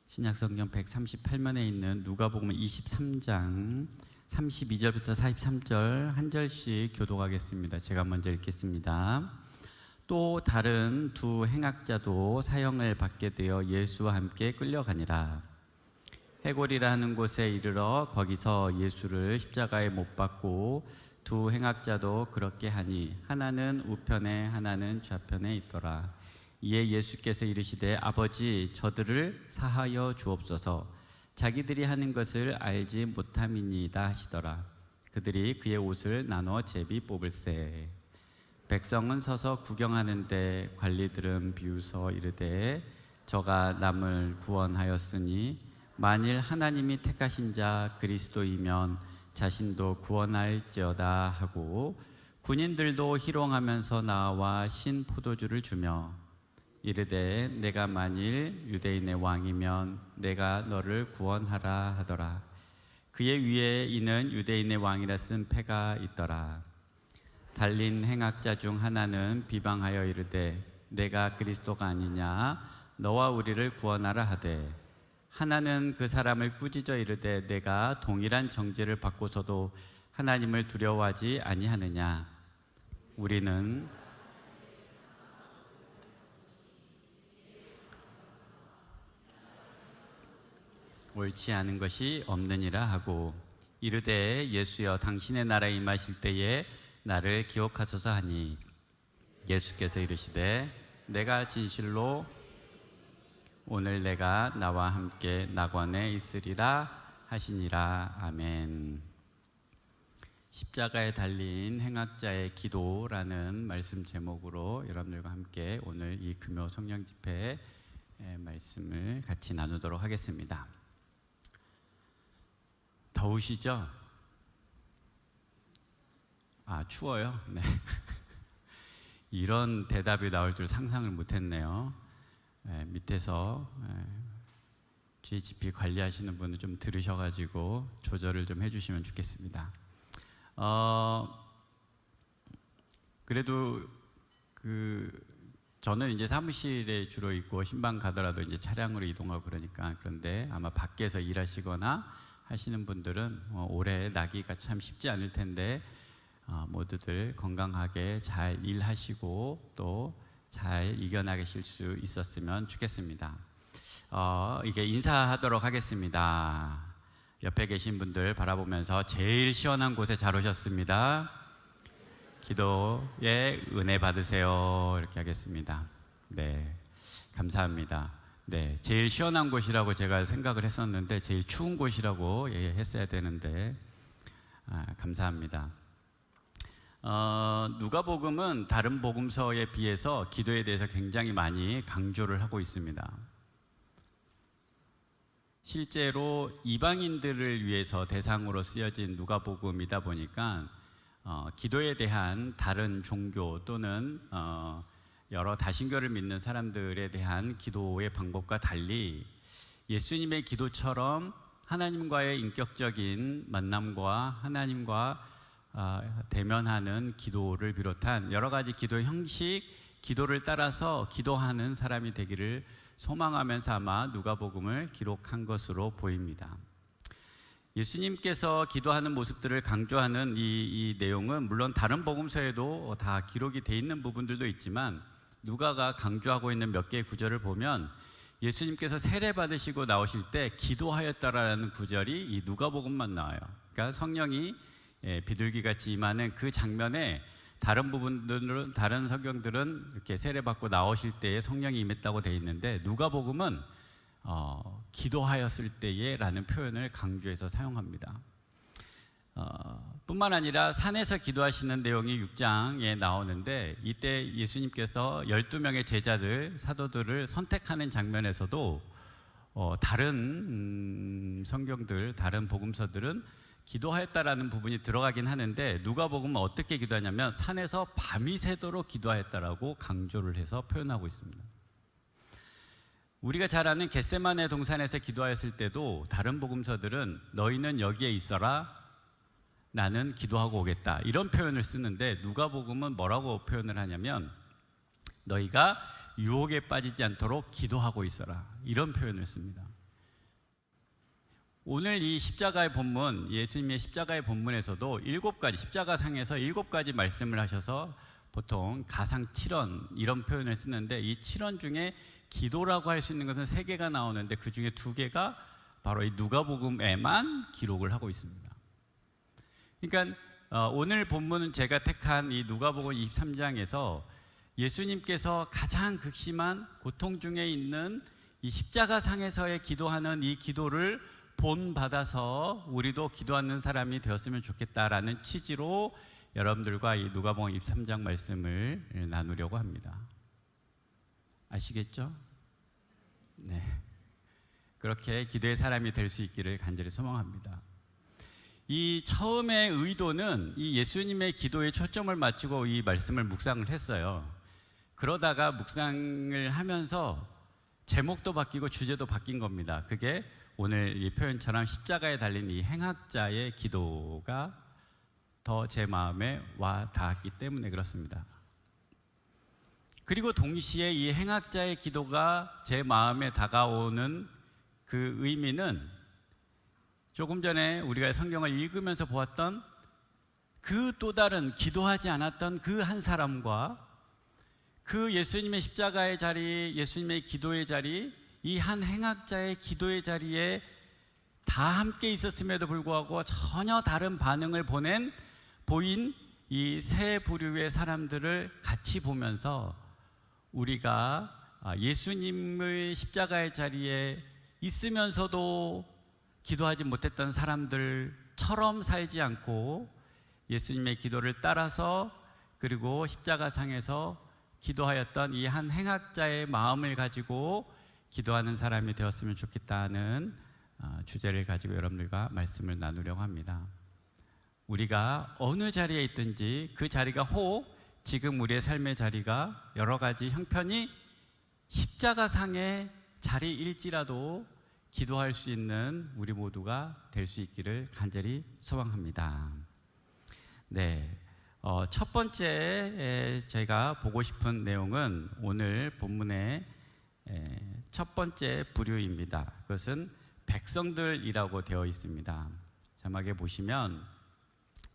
신약성경 138면에 있는 누가복음 23장 32절부터 43절 한 절씩 교독하겠습니다. 제가 먼저 읽겠습니다. 또 다른 두 행악자도 사형을 받게 되어 예수와 함께 끌려가니라. 해골이라 하는 곳에 이르러 거기서 예수를 십자가에 못 박고 두 행악자도 그렇게 하니 하나는 우편에 하나는 좌편에 있더라. 이에 예수께서 이르시되 아버지 저들을 사하여 주옵소서 자기들이 하는 것을 알지 못함이니이다 하시더라. 그들이 그의 옷을 나눠 제비 뽑을세. 백성은 서서 구경하는데 관리들은 비웃어 이르되 저가 남을 구원하였으니 만일 하나님이 택하신 자 그리스도이면 자신도 구원할지어다 하고 군인들도 희롱하면서 나와 신 포도주를 주며 이르되 내가 만일 유대인의 왕이면 내가 너를 구원하라 하더라. 그의 위에 이는 유대인의 왕이라 쓴 패가 있더라. 달린 행악자 중 하나는 비방하여 이르되 내가 그리스도가 아니냐 너와 우리를 구원하라 하되 하나는 그 사람을 꾸짖어 이르되 내가 동일한 정죄를 받고서도 하나님을 두려워하지 아니하느냐. 우리는 옳지 않은 것이 없느니라 하고 이르되 예수여 당신의 나라에 임하실 때에 나를 기억하소서 하니 예수께서 이르시되 내가 진실로 오늘 내가 나와 함께 낙원에 있으리라 하시니라. 아멘. 십자가에 달린 행악자의 기도라는 말씀 제목으로 여러분들과 함께 오늘 이 금요 성령 집회의 말씀을 같이 나누도록 하겠습니다. 더우시죠? 추워요? 네. 이런 대답이 나올 줄 상상을 못했네요. 밑에서 GHP 관리하시는 분을 좀 들으셔가지고 조절을 좀 해주시면 좋겠습니다. 그래도 저는 이제 사무실에 주로 있고 신방 가더라도 이제 차량으로 이동하고 그런데 아마 밖에서 일하시거나 하시는 분들은 올해 나기가 참 쉽지 않을 텐데 모두들 건강하게 잘 일하시고 또 잘 이겨나가실 수 있었으면 좋겠습니다. 이게 인사하도록 하겠습니다. 옆에 계신 분들 바라보면서 제일 시원한 곳에 잘 오셨습니다. 기도에 은혜 받으세요. 이렇게 하겠습니다. 네, 감사합니다. 네, 제일 시원한 곳이라고 제가 생각을 했었는데 제일 추운 곳이라고 했어야 되는데 감사합니다. 누가복음은 다른 복음서에 비해서 기도에 대해서 굉장히 많이 강조를 하고 있습니다. 실제로 이방인들을 위해서 대상으로 쓰여진 누가복음이다 보니까 기도에 대한 다른 종교 또는 여러 다신교를 믿는 사람들에 대한 기도의 방법과 달리 예수님의 기도처럼 하나님과의 인격적인 만남과 하나님과 대면하는 기도를 비롯한 여러 가지 기도 형식, 기도를 따라서 기도하는 사람이 되기를 소망하면서 아마 누가복음을 기록한 것으로 보입니다. 예수님께서 기도하는 모습들을 강조하는 이 내용은 물론 다른 복음서에도 다 기록이 돼 있는 부분들도 있지만 누가가 강조하고 있는 몇 개의 구절을 보면 예수님께서 세례 받으시고 나오실 때 기도하였다라는 구절이 이 누가복음만 나와요. 그러니까 성령이 비둘기같이 임하는 그 장면에 다른 부분들은 다른 성경들은 이렇게 세례 받고 나오실 때에 성령이 임했다고 되어 있는데 누가복음은 기도하였을 때에라는 표현을 강조해서 사용합니다. 뿐만 아니라 산에서 기도하시는 내용이 6장에 나오는데 이때 예수님께서 12명의 제자들, 사도들을 선택하는 장면에서도 다른 성경들, 다른 복음서들은 기도하였다라는 부분이 들어가긴 하는데 누가복음은 어떻게 기도하냐면 산에서 밤이 새도록 기도하였다라고 강조를 해서 표현하고 있습니다. 우리가 잘 아는 겟세마네 동산에서 기도하였을 때도 다른 복음서들은 너희는 여기에 있어라 나는 기도하고 오겠다 이런 표현을 쓰는데 누가복음은 뭐라고 표현을 하냐면 너희가 유혹에 빠지지 않도록 기도하고 있어라 이런 표현을 씁니다. 오늘 이 십자가의 본문, 예수님의 십자가의 본문에서도 7가지, 십자가상에서 7가지 말씀을 하셔서 보통 가상 7원 이런 표현을 쓰는데, 이 7원 중에 기도라고 할 수 있는 것은 3개가 나오는데 그 중에 2개가 바로 이 누가복음에만 기록을 하고 있습니다. 그러니까 오늘 본문은 제가 택한 이 누가복음 23장에서 예수님께서 가장 극심한 고통 중에 있는 이 십자가상에서의 기도하는 이 기도를 본받아서 우리도 기도하는 사람이 되었으면 좋겠다라는 취지로 여러분들과 이 누가복음 23장 말씀을 나누려고 합니다. 아시겠죠? 네. 그렇게 기도의 사람이 될 수 있기를 간절히 소망합니다. 이 처음의 의도는 이 예수님의 기도에 초점을 맞추고 이 말씀을 묵상을 했어요. 그러다가 묵상을 하면서 제목도 바뀌고 주제도 바뀐 겁니다. 그게 오늘 이 표현처럼 십자가에 달린 이 행악자의 기도가 더 제 마음에 와 닿았기 때문에 그렇습니다. 그리고 동시에 이 행악자의 기도가 제 마음에 다가오는 그 의미는 조금 전에 우리가 성경을 읽으면서 보았던 그 또 다른 기도하지 않았던 그 한 사람과 그 예수님의 십자가의 자리, 예수님의 기도의 자리, 이 한 행악자의 기도의 자리에 다 함께 있었음에도 불구하고 전혀 다른 반응을 보인 이 세 부류의 사람들을 같이 보면서 우리가 예수님의 십자가의 자리에 있으면서도 기도하지 못했던 사람들처럼 살지 않고 예수님의 기도를 따라서 그리고 십자가상에서 기도하였던 이 한 행악자의 마음을 가지고 기도하는 사람이 되었으면 좋겠다는 주제를 가지고 여러분들과 말씀을 나누려고 합니다. 우리가 어느 자리에 있든지 그 자리가 혹 지금 우리의 삶의 자리가 여러 가지 형편이 십자가상의 자리일지라도 기도할 수 있는 우리 모두가 될 수 있기를 간절히 소망합니다. 네, 첫 번째 제가 보고 싶은 내용은 오늘 본문의 첫 번째 부류입니다. 그것은 백성들이라고 되어 있습니다. 자막에 보시면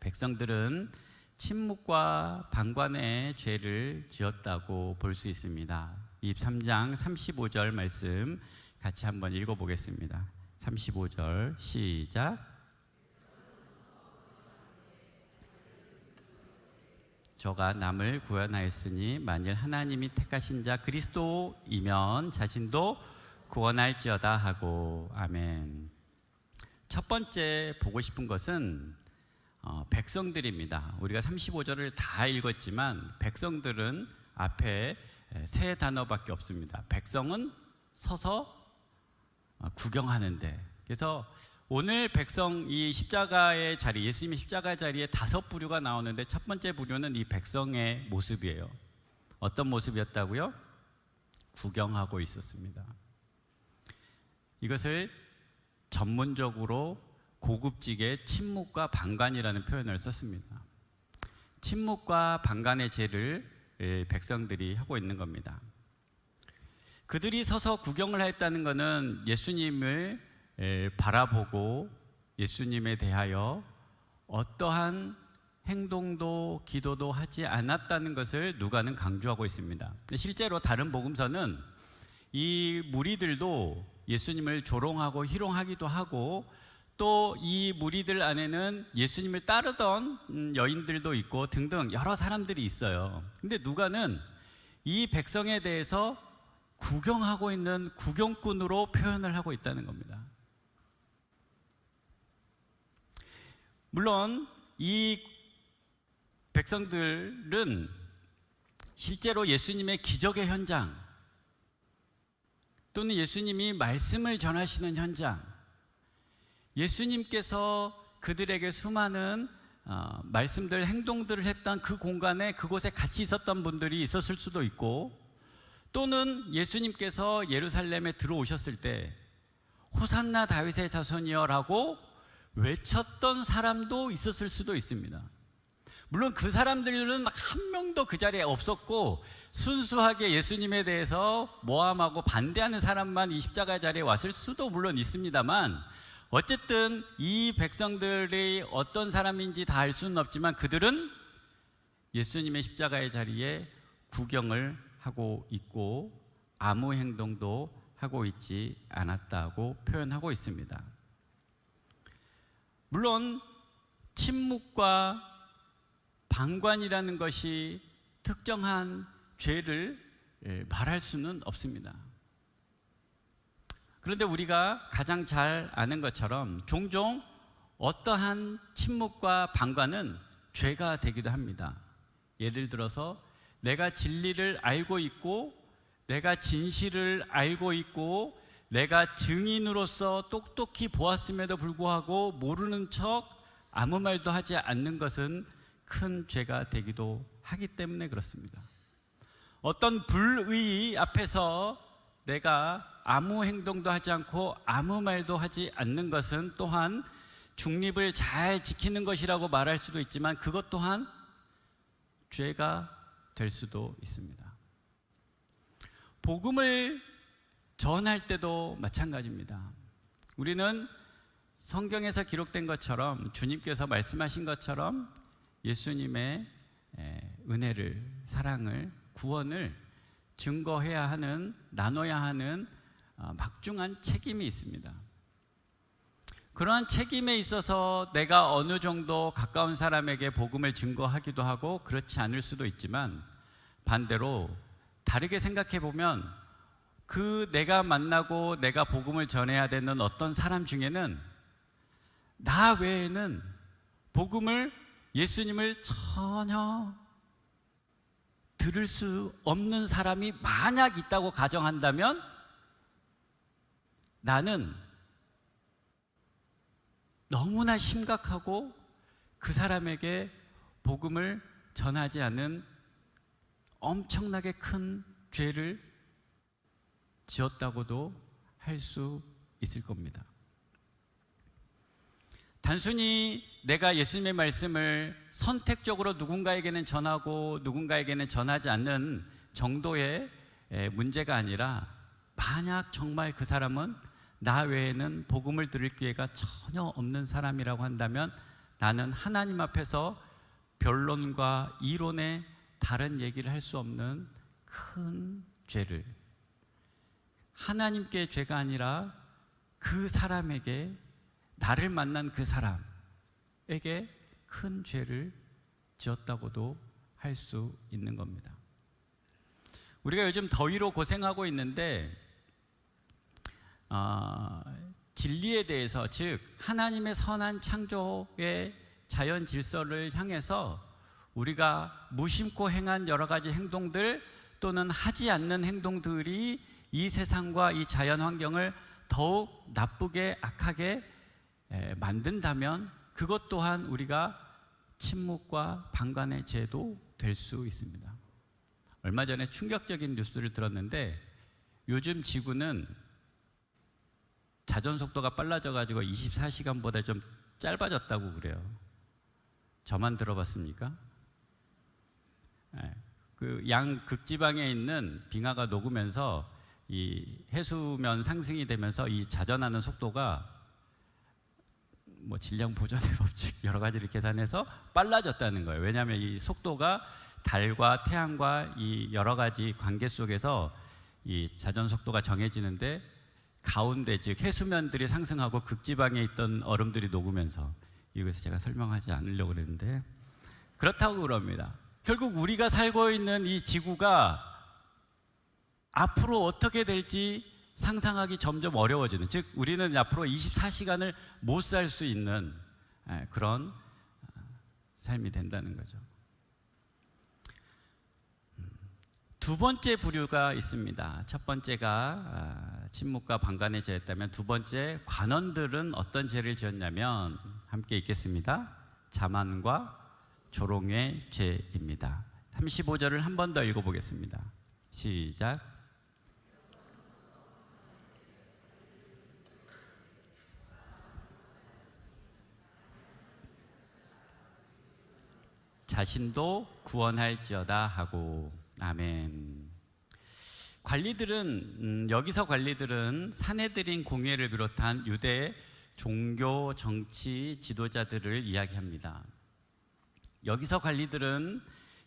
백성들은 침묵과 방관의 죄를 지었다고 볼 수 있습니다. 23장 35절 말씀 같이 한번 읽어보겠습니다. 35절 시작. 저가 남을 구원하였으니 만일 하나님이 택하신 자 그리스도이면 자신도 구원할지어다 하고. 아멘. 첫 번째 보고 싶은 것은 백성들입니다. 우리가 35절을 다 읽었지만 백성들은 앞에 세 단어밖에 없습니다. 백성은 서서 구경하는데, 그래서 오늘 백성, 이 십자가의 자리, 예수님의 십자가의 자리에 5부류가 나오는데 첫 번째 부류는 이 백성의 모습이에요. 어떤 모습이었다고요? 구경하고 있었습니다. 이것을 전문적으로 고급지게 침묵과 방관이라는 표현을 썼습니다. 침묵과 방관의 죄를 백성들이 하고 있는 겁니다. 그들이 서서 구경을 했다는 것은 예수님을 바라보고 예수님에 대하여 어떠한 행동도 기도도 하지 않았다는 것을 누가는 강조하고 있습니다. 실제로 다른 복음서는 이 무리들도 예수님을 조롱하고 희롱하기도 하고, 또 이 무리들 안에는 예수님을 따르던 여인들도 있고 등등 여러 사람들이 있어요. 근데 누가는 이 백성에 대해서 구경하고 있는 구경꾼으로 표현을 하고 있다는 겁니다. 물론 이 백성들은 실제로 예수님의 기적의 현장 또는 예수님이 말씀을 전하시는 현장, 예수님께서 그들에게 수많은 말씀들, 행동들을 했던 그 공간에, 그곳에 같이 있었던 분들이 있었을 수도 있고, 또는 예수님께서 예루살렘에 들어오셨을 때 호산나 다윗의 자손이여 라고 외쳤던 사람도 있었을 수도 있습니다. 물론 그 사람들은 한 명도 그 자리에 없었고 순수하게 예수님에 대해서 모함하고 반대하는 사람만 이 십자가 자리에 왔을 수도 물론 있습니다만, 어쨌든 이 백성들이 어떤 사람인지 다 알 수는 없지만 그들은 예수님의 십자가의 자리에 구경을 하고 있고 아무 행동도 하고 있지 않았다고 표현하고 있습니다. 물론 침묵과 방관이라는 것이 특정한 죄를 말할 수는 없습니다. 그런데 우리가 가장 잘 아는 것처럼 종종 어떠한 침묵과 방관은 죄가 되기도 합니다. 예를 들어서 내가 진리를 알고 있고 내가 진실을 알고 있고 내가 증인으로서 똑똑히 보았음에도 불구하고 모르는 척 아무 말도 하지 않는 것은 큰 죄가 되기도 하기 때문에 그렇습니다. 어떤 불의 앞에서 내가 아무 행동도 하지 않고 아무 말도 하지 않는 것은 또한 중립을 잘 지키는 것이라고 말할 수도 있지만 그것 또한 죄가 될 수도 있습니다. 복음을 전할 때도 마찬가지입니다. 우리는 성경에서 기록된 것처럼 주님께서 말씀하신 것처럼 예수님의 은혜를, 사랑을, 구원을 증거해야 하는, 나눠야 하는 막중한 책임이 있습니다. 그러한 책임에 있어서 내가 어느 정도 가까운 사람에게 복음을 증거하기도 하고 그렇지 않을 수도 있지만 반대로 다르게 생각해 보면 그 내가 만나고 내가 복음을 전해야 되는 어떤 사람 중에는 나 외에는 복음을, 예수님을 전혀 들을 수 없는 사람이 만약 있다고 가정한다면 나는 너무나 심각하고 그 사람에게 복음을 전하지 않은 엄청나게 큰 죄를 지었다고도 할 수 있을 겁니다. 단순히 내가 예수님의 말씀을 선택적으로 누군가에게는 전하고 누군가에게는 전하지 않는 정도의 문제가 아니라 만약 정말 그 사람은 나 외에는 복음을 들을 기회가 전혀 없는 사람이라고 한다면 나는 하나님 앞에서 변론과 이론의 다른 얘기를 할 수 없는 큰 죄를, 하나님께 죄가 아니라 그 사람에게, 나를 만난 그 사람에게 큰 죄를 지었다고도 할 수 있는 겁니다. 우리가 요즘 더위로 고생하고 있는데 진리에 대해서, 즉 하나님의 선한 창조의 자연 질서를 향해서 우리가 무심코 행한 여러 가지 행동들 또는 하지 않는 행동들이 이 세상과 이 자연 환경을 더욱 나쁘게, 악하게 만든다면 그것 또한 우리가 침묵과 방관의 죄도 될 수 있습니다. 얼마 전에 충격적인 뉴스를 들었는데 요즘 지구는 자전 속도가 빨라져가지고 24시간보다 좀 짧아졌다고 그래요. 저만 들어봤습니까? 그 양극지방에 있는 빙하가 녹으면서 이 해수면 상승이 되면서 이 자전하는 속도가 뭐 질량 보존의 법칙 여러 가지를 계산해서 빨라졌다는 거예요. 왜냐하면 이 속도가 달과 태양과 이 여러 가지 관계 속에서 이 자전 속도가 정해지는데 가운데, 즉 해수면들이 상승하고 극지방에 있던 얼음들이 녹으면서, 이것을 제가 설명하지 않으려고 그랬는데 그렇다고 그럽니다. 결국 우리가 살고 있는 이 지구가 앞으로 어떻게 될지 상상하기 점점 어려워지는, 즉 우리는 앞으로 24시간을 못 살 수 있는 그런 삶이 된다는 거죠. 두 번째 부류가 있습니다. 첫 번째가 침묵과 방관의 죄였다면 두 번째, 관원들은 어떤 죄를 지었냐면, 함께 읽겠습니다. 자만과 조롱의 죄입니다. 35절을 한 번 더 읽어보겠습니다. 시작. 자신도 구원할지어다 하고. 아멘. 관리들은 여기서 관리들은 사내들인 공회를 비롯한 유대의 종교, 정치 지도자들을 이야기합니다. 여기서 관리들은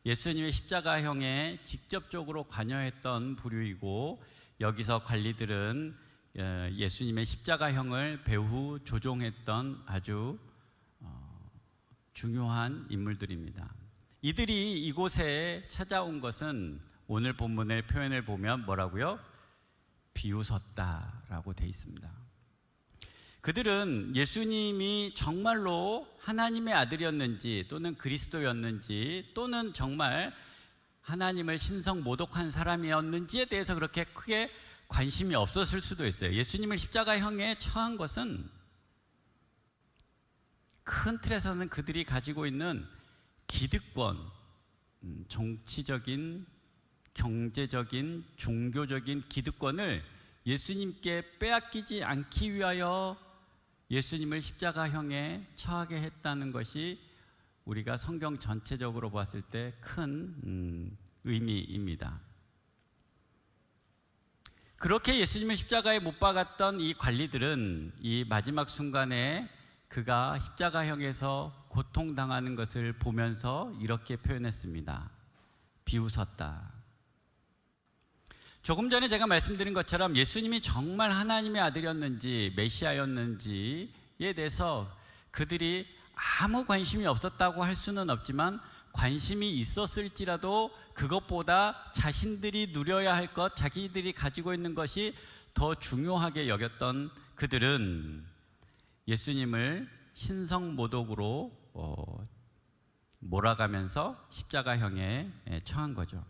예수님의 십자가형에 직접적으로 관여했던 부류이고, 여기서 관리들은 예수님의 십자가형을 배후 조종했던 아주 중요한 인물들입니다. 이들이 이곳에 찾아온 것은 오늘 본문의 표현을 보면 뭐라고요? 비웃었다라고 되어 있습니다. 그들은 예수님이 정말로 하나님의 아들이었는지 또는 그리스도였는지 또는 정말 하나님을 신성 모독한 사람이었는지에 대해서 그렇게 크게 관심이 없었을 수도 있어요. 예수님을 십자가형에 처한 것은 큰 틀에서는 그들이 가지고 있는 기득권, 정치적인, 경제적인, 종교적인 기득권을 예수님께 빼앗기지 않기 위하여 예수님을 십자가형에 처하게 했다는 것이 우리가 성경 전체적으로 봤을 때 큰 의미입니다. 그렇게 예수님을 십자가에 못 박았던 이 관리들은 이 마지막 순간에 그가 십자가형에서 고통당하는 것을 보면서 이렇게 표현했습니다. 비웃었다. 조금 전에 제가 말씀드린 것처럼 예수님이 정말 하나님의 아들이었는지 메시아였는지에 대해서 그들이 아무 관심이 없었다고 할 수는 없지만, 관심이 있었을지라도 그것보다 자신들이 누려야 할 것, 자기들이 가지고 있는 것이 더 중요하게 여겼던 그들은 예수님을 신성모독으로 몰아가면서 십자가형에 처한 거죠.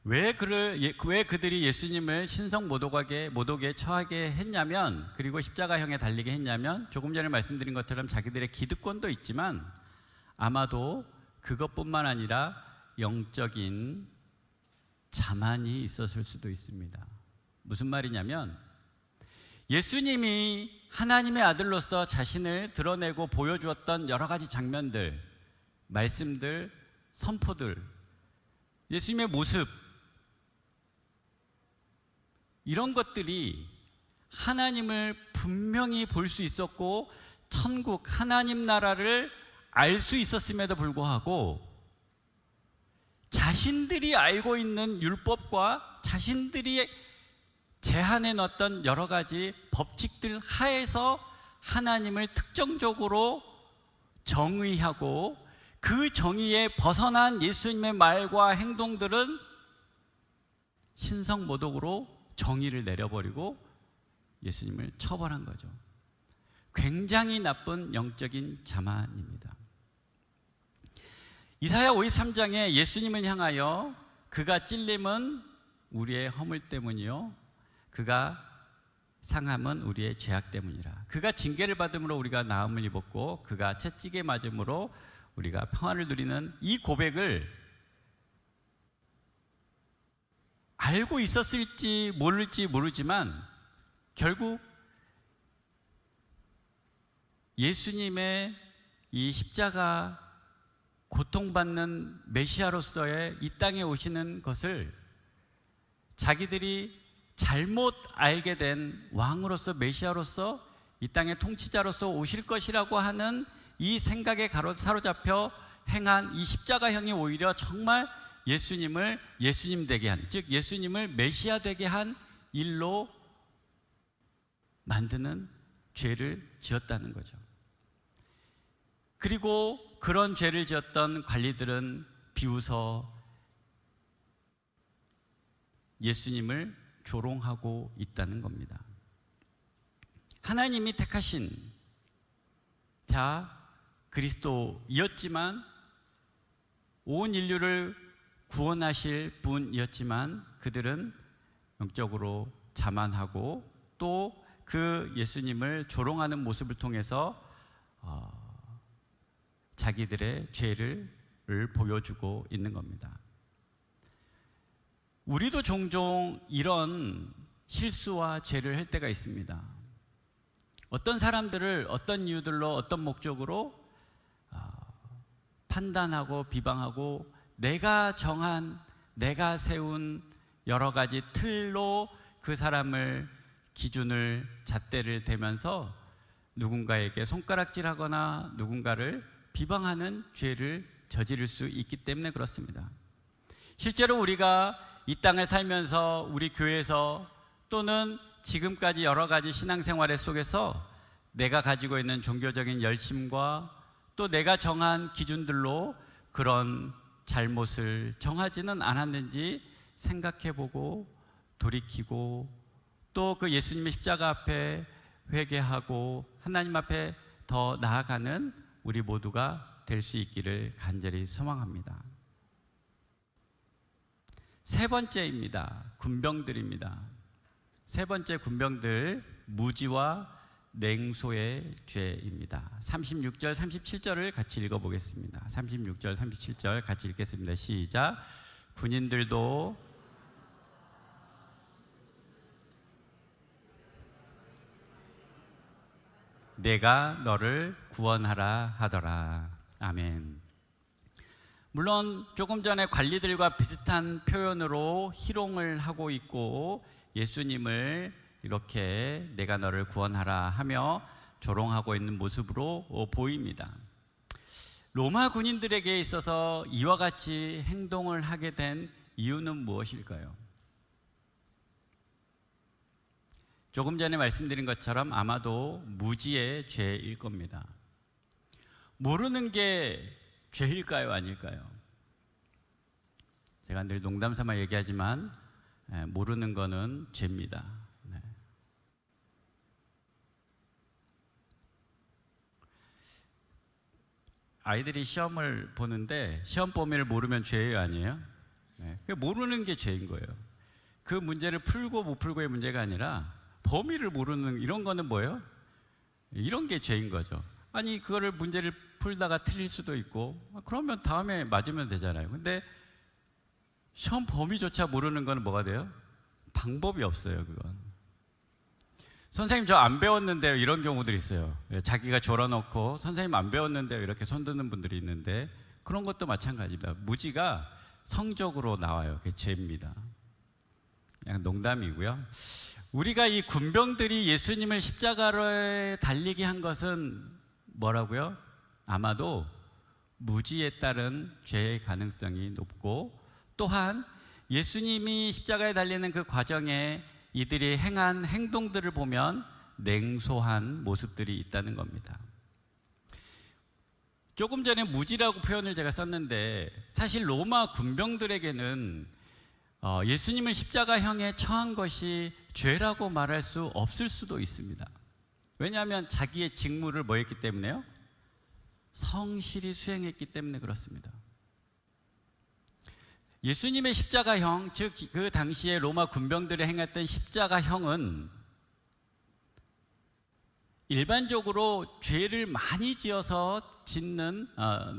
왜 그들이 예수님을 신성모독에 처하게 했냐면, 그리고 십자가형에 달리게 했냐면, 조금 전에 말씀드린 것처럼 자기들의 기득권도 있지만 아마도 그것뿐만 아니라 영적인 자만이 있었을 수도 있습니다. 무슨 말이냐면, 예수님이 하나님의 아들로서 자신을 드러내고 보여주었던 여러 가지 장면들, 말씀들, 선포들, 예수님의 모습, 이런 것들이 하나님을 분명히 볼 수 있었고 천국, 하나님 나라를 알 수 있었음에도 불구하고 자신들이 알고 있는 율법과 자신들이 제한해 놨던 여러 가지 법칙들 하에서 하나님을 특정적으로 정의하고, 그 정의에 벗어난 예수님의 말과 행동들은 신성모독으로 정의를 내려버리고 예수님을 처벌한 거죠. 굉장히 나쁜 영적인 자만입니다. 이사야 53장에 예수님을 향하여 그가 찔림은 우리의 허물 때문이요, 그가 상함은 우리의 죄악 때문이라. 그가 징계를 받음으로 우리가 나음을 입었고 그가 채찍에 맞음으로 우리가 평안을 누리는 이 고백을 알고 있었을지 모르지만 결국 예수님의 이 십자가 고통받는 메시아로서의 이 땅에 오시는 것을 자기들이 잘못 알게 된 왕으로서, 메시아로서, 이 땅의 통치자로서 오실 것이라고 하는 이 생각에 사로잡혀 행한 이 십자가형이 오히려 정말 예수님을 예수님 되게 한, 즉 예수님을 메시아 되게 한 일로 만드는 죄를 지었다는 거죠. 그리고 그런 죄를 지었던 관리들은 비웃어 예수님을 조롱하고 있다는 겁니다. 하나님이 택하신 자 그리스도이었지만, 온 인류를 구원하실 분이었지만 그들은 영적으로 자만하고 또 그 예수님을 조롱하는 모습을 통해서 자기들의 죄를 보여주고 있는 겁니다. 우리도 종종 이런 실수와 죄를 할 때가 있습니다. 어떤 사람들을 어떤 이유들로, 어떤 목적으로 판단하고 비방하고 내가 정한, 내가 세운 여러 가지 틀로 그 사람을 기준을 잣대를 대면서 누군가에게 손가락질하거나 누군가를 비방하는 죄를 저지를 수 있기 때문에 그렇습니다. 실제로 우리가 이 땅을 살면서 우리 교회에서 또는 지금까지 여러 가지 신앙생활 속에서 내가 가지고 있는 종교적인 열심과 또 내가 정한 기준들로 그런 잘못을 정하지는 않았는지 생각해보고 돌이키고 또 그 예수님의 십자가 앞에 회개하고 하나님 앞에 더 나아가는 우리 모두가 될 수 있기를 간절히 소망합니다. 세 번째입니다. 군병들입니다. 세 번째 군병들, 무지와 냉소의 죄입니다. 36절, 37절을 같이 읽어보겠습니다. 36절, 37절 같이 읽겠습니다. 시작. 군인들도 내가 너를 구원하라 하더라. 아멘. 물론 조금 전에 관리들과 비슷한 표현으로 희롱을 하고 있고 예수님을 이렇게 내가 너를 구원하라 하며 조롱하고 있는 모습으로 보입니다. 로마 군인들에게 있어서 이와 같이 행동을 하게 된 이유는 무엇일까요? 조금 전에 말씀드린 것처럼 아마도 무지의 죄일 겁니다. 모르는 게 죄일까요? 아닐까요? 제가 늘 농담 삼아 얘기하지만 모르는 거는 죄입니다. 네. 아이들이 시험을 보는데 시험 범위를 모르면 죄예요, 아니에요? 네. 모르는 게 죄인 거예요. 그 문제를 풀고 못 풀고의 문제가 아니라 범위를 모르는 이런 거는 뭐예요? 이런 게 죄인 거죠. 아니 그거를 문제를 풀다가 틀릴 수도 있고 그러면 다음에 맞으면 되잖아요. 근데 시험 범위조차 모르는 건 뭐가 돼요? 방법이 없어요. 그건 선생님 저 안 배웠는데요, 이런 경우들이 있어요. 자기가 졸아놓고 선생님 안 배웠는데요 이렇게 손드는 분들이 있는데 그런 것도 마찬가지입니다. 무지가 성적으로 나와요. 그게 죄입니다. 그냥 농담이고요. 우리가 이 군병들이 예수님을 십자가에 달리게 한 것은 뭐라고요? 아마도 무지에 따른 죄의 가능성이 높고 또한 예수님이 십자가에 달리는 그 과정에 이들이 행한 행동들을 보면 냉소한 모습들이 있다는 겁니다. 조금 전에 무지라고 표현을 제가 썼는데 사실 로마 군병들에게는 예수님을 십자가형에 처한 것이 죄라고 말할 수 없을 수도 있습니다. 왜냐하면 자기의 직무를 뭐 했기 때문에요? 성실히 수행했기 때문에 그렇습니다. 예수님의 십자가형, 즉 그 당시에 로마 군병들이 행했던 십자가형은 일반적으로 죄를 많이 지어서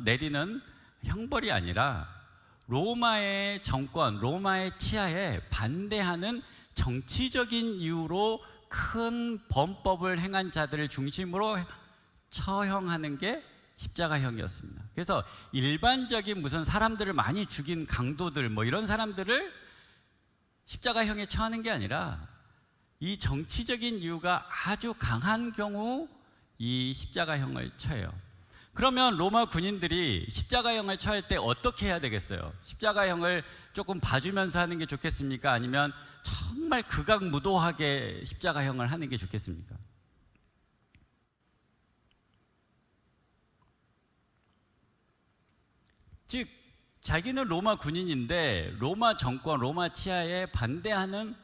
내리는 형벌이 아니라 로마의 정권, 로마의 치하에 반대하는 정치적인 이유로 큰 범법을 행한 자들을 중심으로 처형하는 게 십자가형이었습니다. 그래서 일반적인 무슨 사람들을 많이 죽인 강도들 뭐 이런 사람들을 십자가형에 처하는 게 아니라 이 정치적인 이유가 아주 강한 경우 이 십자가형을 처해요. 그러면 로마 군인들이 십자가형을 처할 때 어떻게 해야 되겠어요? 십자가형을 조금 봐주면서 하는 게 좋겠습니까? 아니면 정말 극악무도하게 십자가형을 하는 게 좋겠습니까? 즉 자기는 로마 군인인데 로마 정권, 로마 치하에 반대하는,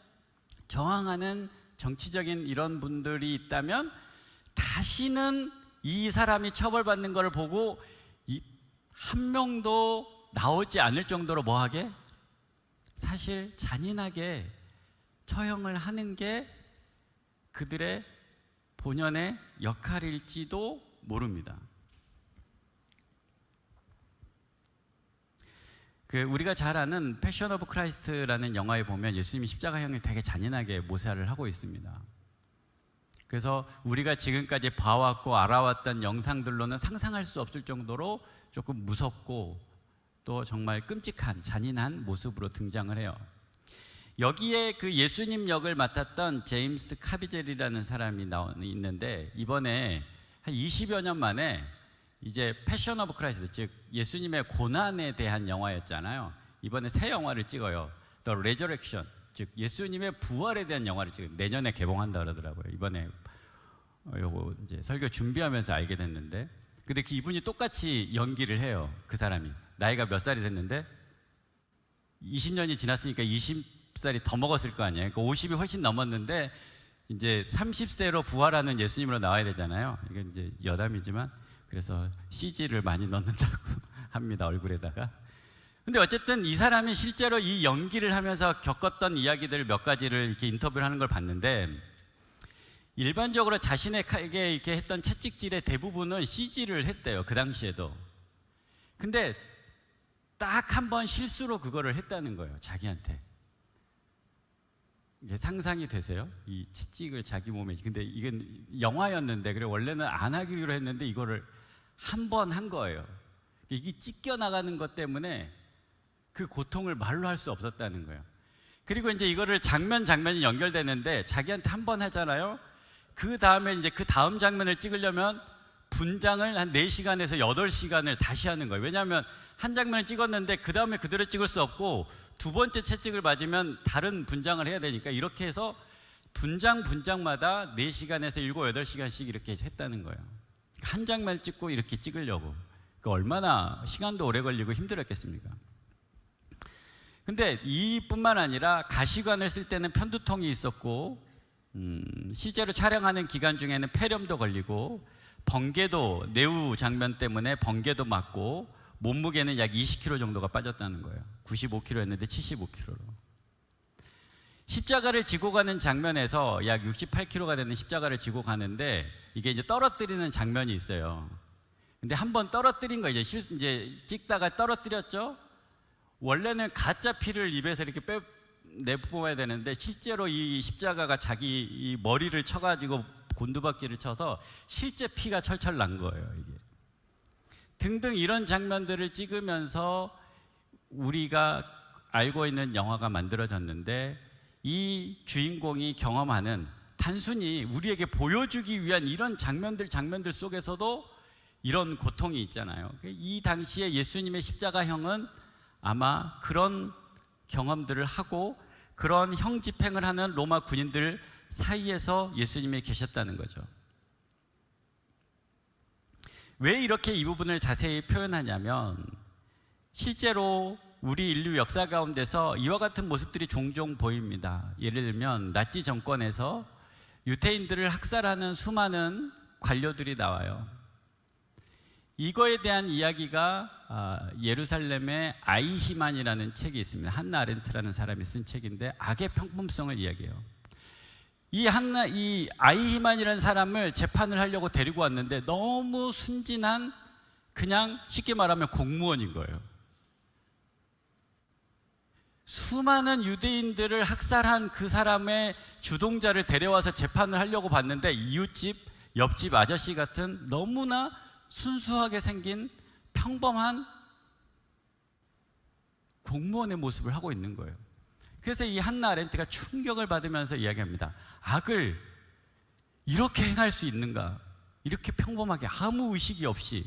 저항하는 정치적인 이런 분들이 있다면 다시는 이 사람이 처벌받는 것을 보고 한 명도 나오지 않을 정도로 뭐하게? 사실 잔인하게 처형을 하는 게 그들의 본연의 역할일지도 모릅니다. 우리가 잘 아는 패션 오브 크라이스트라는 영화에 보면 예수님이 십자가형을 되게 잔인하게 모사를 하고 있습니다. 그래서 우리가 지금까지 봐왔고 알아왔던 영상들로는 상상할 수 없을 정도로 조금 무섭고 또 정말 끔찍한 잔인한 모습으로 등장을 해요. 여기에 그 예수님 역을 맡았던 제임스 카비젤이라는 사람이 있는데, 이번에 한 20여 년 만에 이제 패션 오브 크라이스트, 즉 예수님의 고난에 대한 영화였잖아요. 이번에 새 영화를 찍어요. The Resurrection, 즉 예수님의 부활에 대한 영화를 찍어요. 내년에 개봉한다 그러더라고요. 이번에 요거 이제 설교 준비하면서 알게 됐는데, 근데 그 이분이 똑같이 연기를 해요. 그 사람이 나이가 몇 살이 됐는데 20년이 지났으니까 20살이 더 먹었을 거 아니에요. 그러니까 50이 훨씬 넘었는데 이제 30세로 부활하는 예수님으로 나와야 되잖아요. 이게 이제 여담이지만, 그래서 CG를 많이 넣는다고 합니다, 얼굴에다가. 근데 어쨌든 이 사람이 실제로 이 연기를 하면서 겪었던 이야기들 몇 가지를 이렇게 인터뷰를 하는 걸 봤는데, 일반적으로 자신에게 이렇게 했던 채찍질의 대부분은 CG를 했대요, 그 당시에도. 근데 딱 한 번 실수로 그거를 했다는 거예요, 자기한테. 이게 상상이 되세요? 이 채찍을 자기 몸에. 근데 이건 영화였는데, 그래 원래는 안 하기로 했는데 이거를 한 번 한 거예요. 이게 찢겨 나가는 것 때문에 그 고통을 말로 할 수 없었다는 거예요. 그리고 이제 이거를 장면이 연결되는데, 자기한테 한 번 하잖아요. 그 다음에 이제 그 다음 장면을 찍으려면 분장을 한 4시간에서 8시간을 다시 하는 거예요. 왜냐하면 한 장면을 찍었는데 그 다음에 그대로 찍을 수 없고, 두 번째 채찍을 맞으면 다른 분장을 해야 되니까, 이렇게 해서 분장마다 4시간에서 7, 8시간씩 이렇게 했다는 거예요. 한 장면 찍고 이렇게 찍으려고. 그 얼마나 시간도 오래 걸리고 힘들었겠습니까? 근데 이뿐만 아니라 가시관을 쓸 때는 편두통이 있었고, 실제로 촬영하는 기간 중에는 폐렴도 걸리고, 번개도, 내우 장면 때문에 번개도 맞고, 몸무게는 약 20kg 정도가 빠졌다는 거예요. 95kg였는데 75kg로. 십자가를 지고 가는 장면에서 약 68kg가 되는 십자가를 지고 가는데, 이게 이제 떨어뜨리는 장면이 있어요. 근데 한번 떨어뜨린 거, 이제 찍다가 떨어뜨렸죠? 원래는 가짜 피를 입에서 이렇게 내뿜어야 되는데, 실제로 이 십자가가 자기 이 머리를 쳐가지고 곤두박질을 쳐서 실제 피가 철철 난 거예요, 이게. 등등 이런 장면들을 찍으면서 우리가 알고 있는 영화가 만들어졌는데, 이 주인공이 경험하는, 단순히 우리에게 보여주기 위한 이런 장면들 속에서도 이런 고통이 있잖아요. 이 당시에 예수님의 십자가형은 아마 그런 경험들을 하고 그런 형 집행을 하는 로마 군인들 사이에서 예수님이 계셨다는 거죠. 왜 이렇게 이 부분을 자세히 표현하냐면, 실제로 우리 인류 역사 가운데서 이와 같은 모습들이 종종 보입니다. 예를 들면 나치 정권에서 유태인들을 학살하는 수많은 관료들이 나와요. 이거에 대한 이야기가 예루살렘의 아이히만이라는 책이 있습니다. 한나 아렌트라는 사람이 쓴 책인데, 악의 평범성을 이야기해요. 이 아이히만이라는 사람을 재판을 하려고 데리고 왔는데, 너무 순진한, 그냥 쉽게 말하면 공무원인 거예요. 수많은 유대인들을 학살한 그 사람의 주동자를 데려와서 재판을 하려고 봤는데, 이웃집, 옆집 아저씨 같은 너무나 순수하게 생긴 평범한 공무원의 모습을 하고 있는 거예요. 그래서 이 한나 아렌트가 충격을 받으면서 이야기합니다. 악을 이렇게 행할 수 있는가? 이렇게 평범하게 아무 의식이 없이.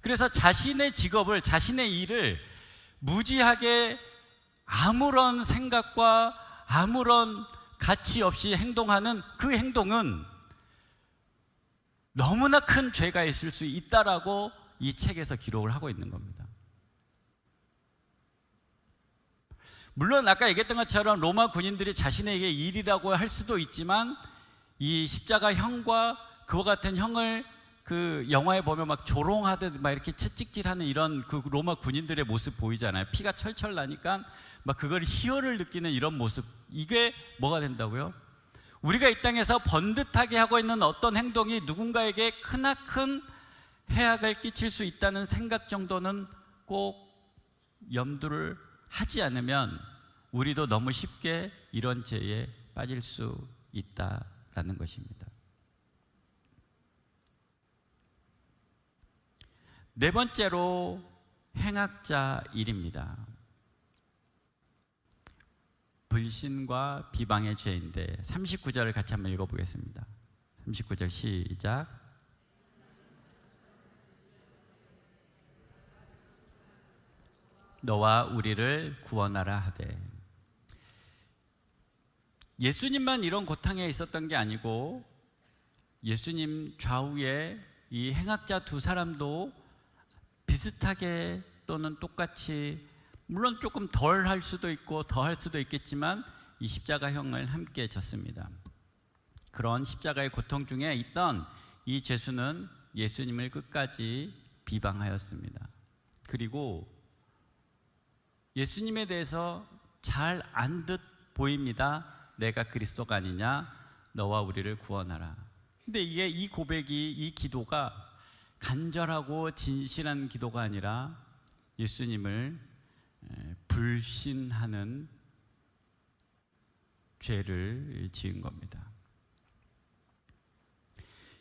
그래서 자신의 직업을, 자신의 일을 무지하게 아무런 생각과 아무런 가치 없이 행동하는 그 행동은 너무나 큰 죄가 있을 수 있다라고 이 책에서 기록을 하고 있는 겁니다. 물론 아까 얘기했던 것처럼 로마 군인들이 자신에게 일이라고 할 수도 있지만, 이 십자가 형과 그와 같은 형을 그 영화에 보면 막 조롱하듯 막 이렇게 채찍질하는 이런 그 로마 군인들의 모습 보이잖아요. 피가 철철 나니까 막 그걸 희열을 느끼는 이런 모습, 이게 뭐가 된다고요? 우리가 이 땅에서 번듯하게 하고 있는 어떤 행동이 누군가에게 크나큰 해악을 끼칠 수 있다는 생각 정도는 꼭 염두를 하지 않으면 우리도 너무 쉽게 이런 죄에 빠질 수 있다라는 것입니다. 네 번째로 행악자 일입니다. 불신과 비방의 죄인데 39절을 같이 한번 읽어보겠습니다. 39절 시작. 너와 우리를 구원하라 하되. 예수님만 이런 고통에 있었던 게 아니고 예수님 좌우에 이 행악자 두 사람도 비슷하게 또는 똑같이, 물론 조금 덜 할 수도 있고 더 할 수도 있겠지만 이 십자가형을 함께 졌습니다. 그런 십자가의 고통 중에 있던 이 죄수는 예수님을 끝까지 비방하였습니다. 그리고 예수님에 대해서 잘 안 듯 보입니다. 내가 그리스도가 아니냐, 너와 우리를 구원하라. 근데 이게 이 고백이, 이 기도가 간절하고 진실한 기도가 아니라 예수님을 불신하는 죄를 지은 겁니다.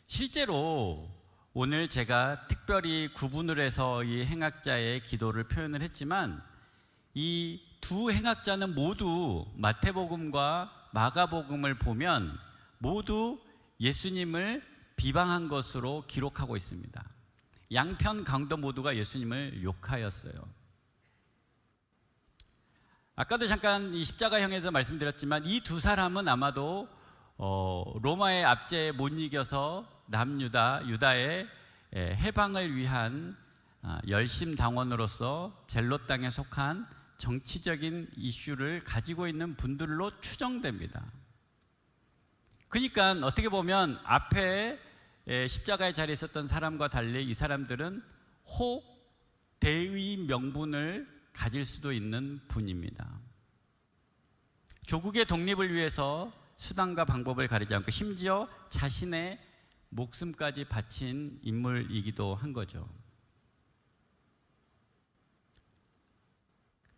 실제로 오늘 제가 특별히 구분을 해서 이 행악자의 기도를 표현을 했지만 이 두 행악자는 모두 마태복음과 마가복음을 보면 모두 예수님을 비방한 것으로 기록하고 있습니다. 양편 강도 모두가 예수님을 욕하였어요. 아까도 잠깐 이 십자가형에서 말씀드렸지만 이 두 사람은 아마도 로마의 압제에 못 이겨서 유다의 해방을 위한 열심당원으로서 젤롯 땅에 속한 정치적인 이슈를 가지고 있는 분들로 추정됩니다. 그러니까 어떻게 보면 앞에 십자가의 자리에 있었던 사람과 달리 이 사람들은 대의 명분을 가질 수도 있는 분입니다. 조국의 독립을 위해서 수단과 방법을 가리지 않고 심지어 자신의 목숨까지 바친 인물이기도 한 거죠.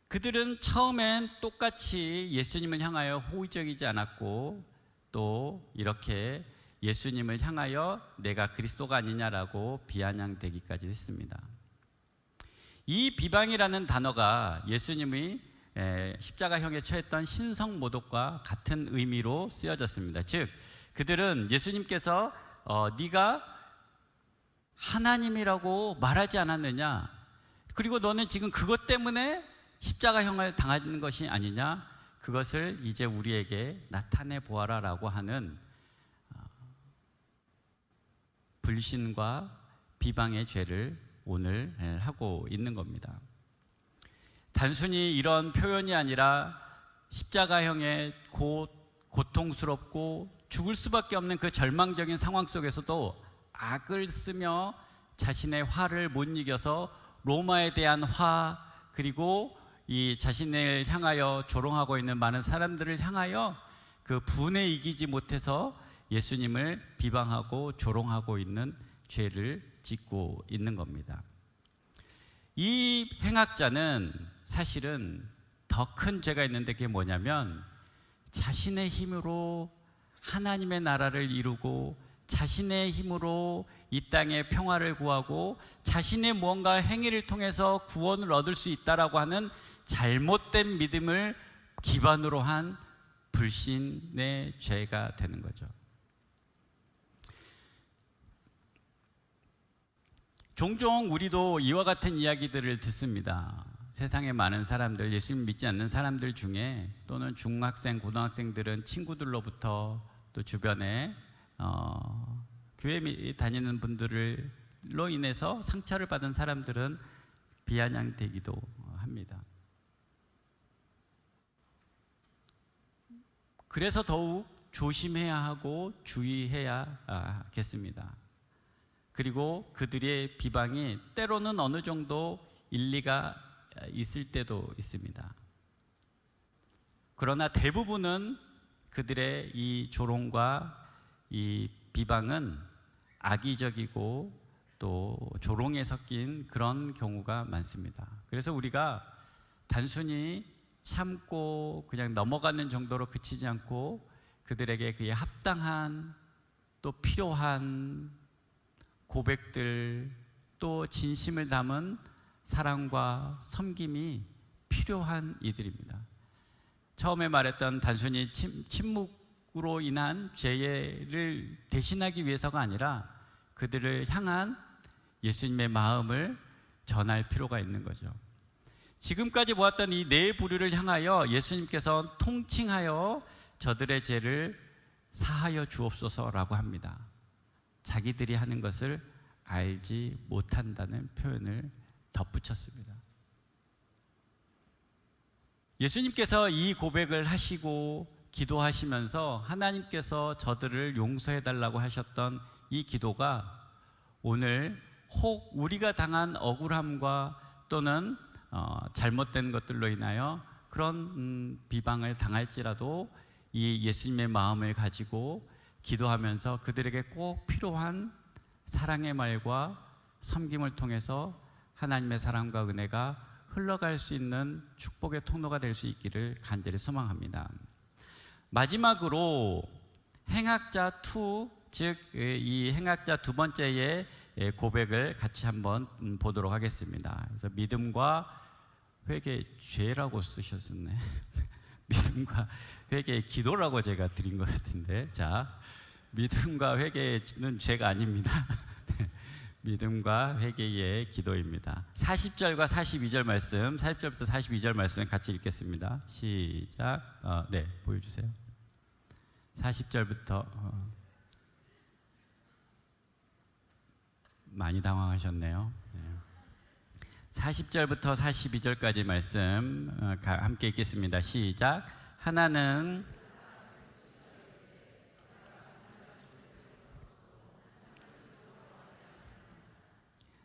그들은 처음엔 똑같이 예수님을 향하여 호의적이지 않았고 또 이렇게 예수님을 향하여 내가 그리스도가 아니냐라고 비아냥대기까지 했습니다. 이 비방이라는 단어가 예수님이 십자가형에 처했던 신성모독과 같은 의미로 쓰여졌습니다. 즉 그들은 예수님께서 네가 하나님이라고 말하지 않았느냐, 그리고 너는 지금 그것 때문에 십자가형을 당하는 것이 아니냐, 그것을 이제 우리에게 나타내 보아라 라고 하는 불신과 비방의 죄를 오늘 하고 있는 겁니다. 단순히 이런 표현이 아니라 십자가형의 고통스럽고 죽을 수밖에 없는 그 절망적인 상황 속에서도 악을 쓰며 자신의 화를 못 이겨서 로마에 대한 화, 그리고 이 자신을 향하여 조롱하고 있는 많은 사람들을 향하여 그 분에 이기지 못해서 예수님을 비방하고 조롱하고 있는 죄를 짓고 있는 겁니다. 이 행악자는 사실은 더 큰 죄가 있는데 그게 뭐냐면 자신의 힘으로 하나님의 나라를 이루고 자신의 힘으로 이 땅에 평화를 구하고 자신의 무언가 행위를 통해서 구원을 얻을 수 있다라고 하는 잘못된 믿음을 기반으로 한 불신의 죄가 되는 거죠. 종종 우리도 이와 같은 이야기들을 듣습니다. 세상에 많은 사람들, 예수님 믿지 않는 사람들 중에 또는 중학생, 고등학생들은 친구들로부터 또 주변에 교회 다니는 분들로 인해서 상처를 받은 사람들은 비아냥대기도 합니다. 그래서 더욱 조심해야 하고 주의해야겠습니다. 그리고 그들의 비방이 때로는 어느 정도 일리가 있을 때도 있습니다. 그러나 대부분은 그들의 이 조롱과 이 비방은 악의적이고 또 조롱에 섞인 그런 경우가 많습니다. 그래서 우리가 단순히 참고 그냥 넘어가는 정도로 그치지 않고 그들에게 그에 합당한 또 필요한 고백들, 또 진심을 담은 사랑과 섬김이 필요한 이들입니다. 처음에 말했던 단순히 침묵으로 인한 죄를 대신하기 위해서가 아니라 그들을 향한 예수님의 마음을 전할 필요가 있는 거죠. 지금까지 보았던 이 네 부류를 향하여 예수님께서 통칭하여 저들의 죄를 사하여 주옵소서라고 합니다. 자기들이 하는 것을 알지 못한다는 표현을 덧붙였습니다. 예수님께서 이 고백을 하시고 기도하시면서 하나님께서 저들을 용서해 달라고 하셨던 이 기도가 오늘 혹 우리가 당한 억울함과 또는 잘못된 것들로 인하여 그런 비방을 당할지라도 이 예수님의 마음을 가지고 기도하면서 그들에게 꼭 필요한 사랑의 말과 섬김을 통해서 하나님의 사랑과 은혜가 흘러갈 수 있는 축복의 통로가 될 수 있기를 간절히 소망합니다. 마지막으로 행악자 2, 즉 이 행악자 두 번째의 고백을 같이 한번 보도록 하겠습니다. 그래서 믿음과 회개, 죄라고 쓰셨었네. 믿음과 회개의 기도라고 제가 드린 것 같은데, 자, 믿음과 회개는 죄가 아닙니다. 믿음과 회개의 기도입니다. 40절과 42절 말씀, 40절부터 42절 말씀 같이 읽겠습니다. 시작. 네, 보여주세요. 40절부터 많이 당황하셨네요. 40절부터 42절까지 말씀 함께 읽겠습니다. 시작. 하나는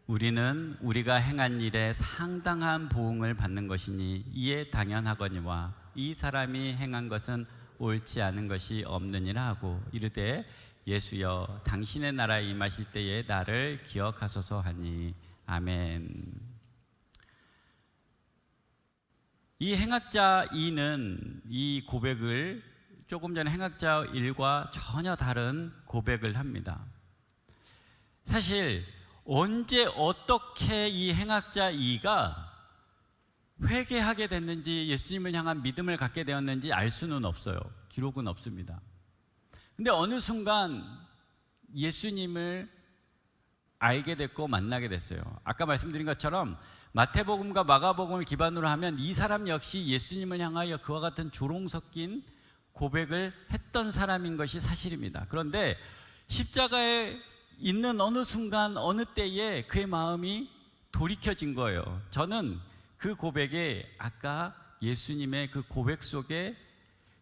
우리는 우리가 행한 일에 상당한 보응을 받는 것이니 이에 당연하거니와 이 사람이 행한 것은 옳지 않은 것이 없느니라 하고 이르되 예수여 당신의 나라에 임하실 때에 나를 기억하소서 하니 아멘. 이 행악자 2는 이 고백을 조금 전에 행악자 1과 전혀 다른 고백을 합니다. 사실 언제 어떻게 이 행악자 2가 회개하게 됐는지 예수님을 향한 믿음을 갖게 되었는지 알 수는 없어요. 기록은 없습니다. 근데 어느 순간 예수님을 알게 됐고 만나게 됐어요. 아까 말씀드린 것처럼 마태복음과 마가복음을 기반으로 하면 이 사람 역시 예수님을 향하여 그와 같은 조롱 섞인 고백을 했던 사람인 것이 사실입니다. 그런데 십자가에 있는 어느 순간 어느 때에 그의 마음이 돌이켜진 거예요. 저는 그 고백에 아까 예수님의 그 고백 속에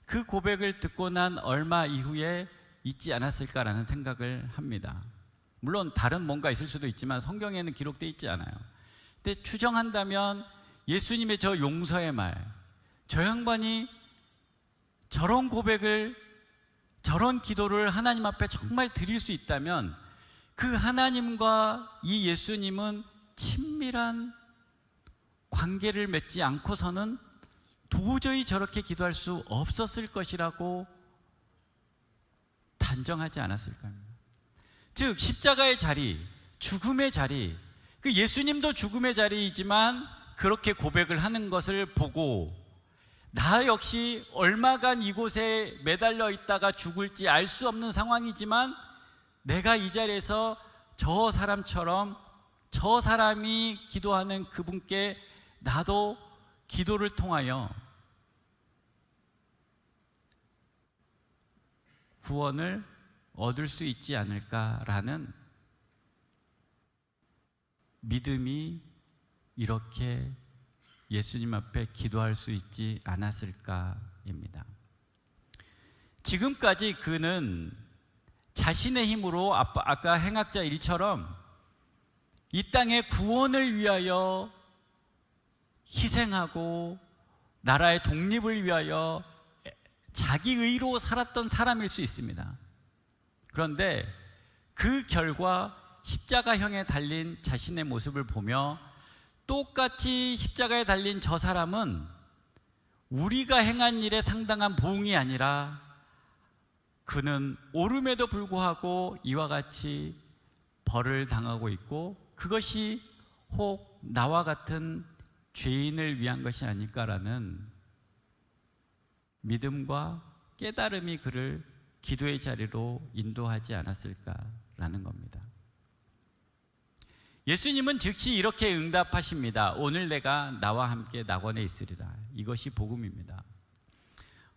그 고백을 듣고 난 얼마 이후에 있지 않았을까라는 생각을 합니다. 물론 다른 뭔가 있을 수도 있지만 성경에는 기록되어 있지 않아요. 근데 추정한다면 예수님의 저 용서의 말, 저 양반이 저런 고백을, 저런 기도를 하나님 앞에 정말 드릴 수 있다면 그 하나님과 이 예수님은 친밀한 관계를 맺지 않고서는 도저히 저렇게 기도할 수 없었을 것이라고 단정하지 않았을까 합니다. 즉 십자가의 자리, 죽음의 자리, 그 예수님도 죽음의 자리이지만 그렇게 고백을 하는 것을 보고 나 역시 얼마간 이곳에 매달려 있다가 죽을지 알 수 없는 상황이지만 내가 이 자리에서 저 사람처럼 저 사람이 기도하는 그분께 나도 기도를 통하여 구원을 얻을 수 있지 않을까라는 믿음이 이렇게 예수님 앞에 기도할 수 있지 않았을까입니다. 지금까지 그는 자신의 힘으로 아까 행악자 1처럼 이 땅의 구원을 위하여 희생하고 나라의 독립을 위하여 자기 의로 살았던 사람일 수 있습니다. 그런데 그 결과 십자가형에 달린 자신의 모습을 보며 똑같이 십자가에 달린 저 사람은 우리가 행한 일에 상당한 보응이 아니라 그는 오름에도 불구하고 이와 같이 벌을 당하고 있고 그것이 혹 나와 같은 죄인을 위한 것이 아닐까라는 믿음과 깨달음이 그를 기도의 자리로 인도하지 않았을까라는 겁니다. 예수님은 즉시 이렇게 응답하십니다. 오늘 내가 나와 함께 낙원에 있으리라. 이것이 복음입니다.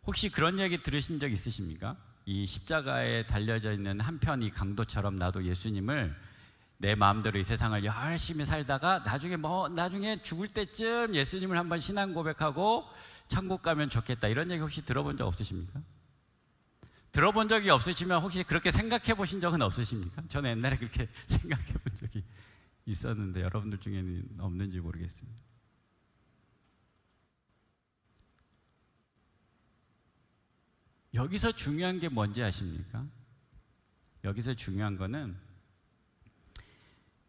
혹시 그런 얘기 들으신 적 있으십니까? 이 십자가에 달려져 있는 한편 이 강도처럼 나도 예수님을 내 마음대로 이 세상을 열심히 살다가 나중에 죽을 때쯤 예수님을 한번 신앙 고백하고 천국 가면 좋겠다, 이런 얘기 혹시 들어본 적 없으십니까? 들어본 적이 없으시면 혹시 그렇게 생각해 보신 적은 없으십니까? 저는 옛날에 그렇게 생각해 본 적이 있었는데 여러분들 중에는 없는지 모르겠습니다. 여기서 중요한 게 뭔지 아십니까? 여기서 중요한 거는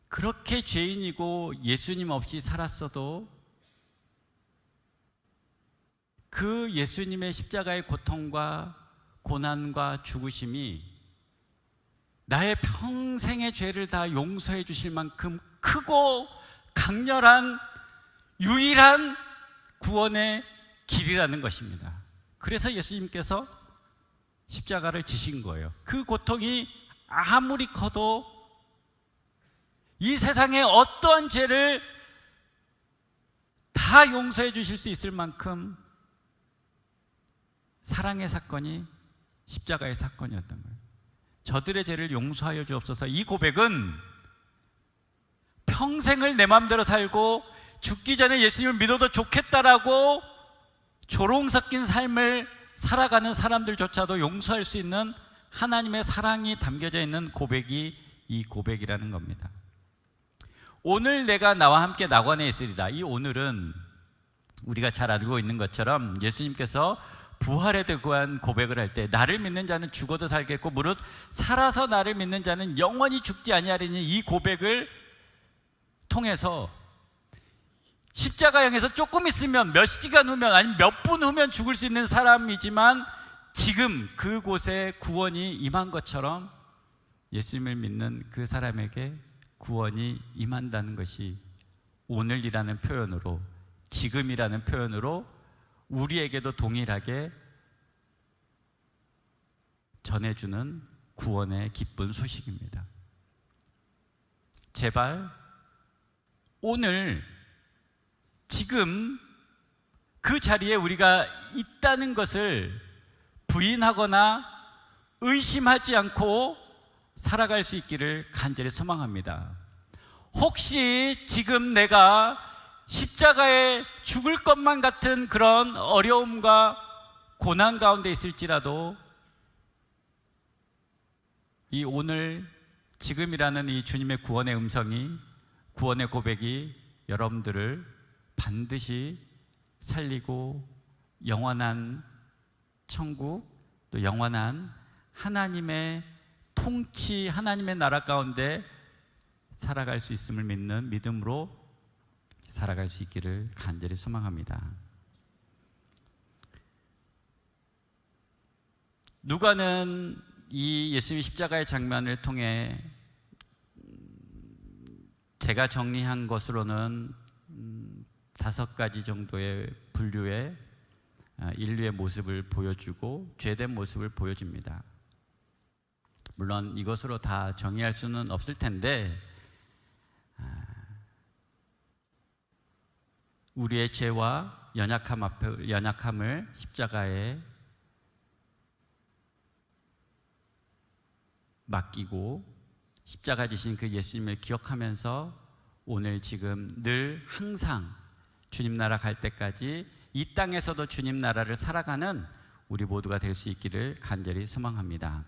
그렇게 죄인이고 예수님 없이 살았어도 그 예수님의 십자가의 고통과 고난과 죽으심이 나의 평생의 죄를 다 용서해 주실 만큼 크고 강렬한 유일한 구원의 길이라는 것입니다. 그래서 예수님께서 십자가를 지신 거예요. 그 고통이 아무리 커도 이 세상의 어떠한 죄를 다 용서해 주실 수 있을 만큼 사랑의 사건이 십자가의 사건이었던 거예요. 저들의 죄를 용서하여 주옵소서. 이 고백은 평생을 내 마음대로 살고 죽기 전에 예수님을 믿어도 좋겠다라고 조롱 섞인 삶을 살아가는 사람들조차도 용서할 수 있는 하나님의 사랑이 담겨져 있는 고백이 이 고백이라는 겁니다. 오늘 내가 나와 함께 낙원에 있으리라. 이 오늘은 우리가 잘 알고 있는 것처럼 예수님께서 부활에 대한 고백을 할 때 나를 믿는 자는 죽어도 살겠고 무릇 살아서 나를 믿는 자는 영원히 죽지 아니하리니, 이 고백을 통해서 십자가 향해서 조금 있으면, 몇 시간 후면, 아니면 몇 분 후면 죽을 수 있는 사람이지만 지금 그곳에 구원이 임한 것처럼 예수님을 믿는 그 사람에게 구원이 임한다는 것이 오늘이라는 표현으로, 지금이라는 표현으로 우리에게도 동일하게 전해주는 구원의 기쁜 소식입니다. 제발 오늘 지금 그 자리에 우리가 있다는 것을 부인하거나 의심하지 않고 살아갈 수 있기를 간절히 소망합니다. 혹시 지금 내가 십자가에 죽을 것만 같은 그런 어려움과 고난 가운데 있을지라도 이 오늘 지금이라는 이 주님의 구원의 음성이, 구원의 고백이 여러분들을 반드시 살리고 영원한 천국, 또 영원한 하나님의 통치, 하나님의 나라 가운데 살아갈 수 있음을 믿는 믿음으로 살아갈 수 있기를 간절히 소망합니다. 누가는 이 예수님의 십자가의 장면을 통해 제가 정리한 것으로는 5가지 정도의 분류의 인류의 모습을 보여주고 죄된 모습을 보여줍니다. 물론 이것으로 다 정의할 수는 없을 텐데 우리의 죄와 연약함을 십자가에 맡기고 십자가 지신 그 예수님을 기억하면서 오늘 지금 늘 항상 주님 나라 갈 때까지 이 땅에서도 주님 나라를 살아가는 우리 모두가 될 수 있기를 간절히 소망합니다.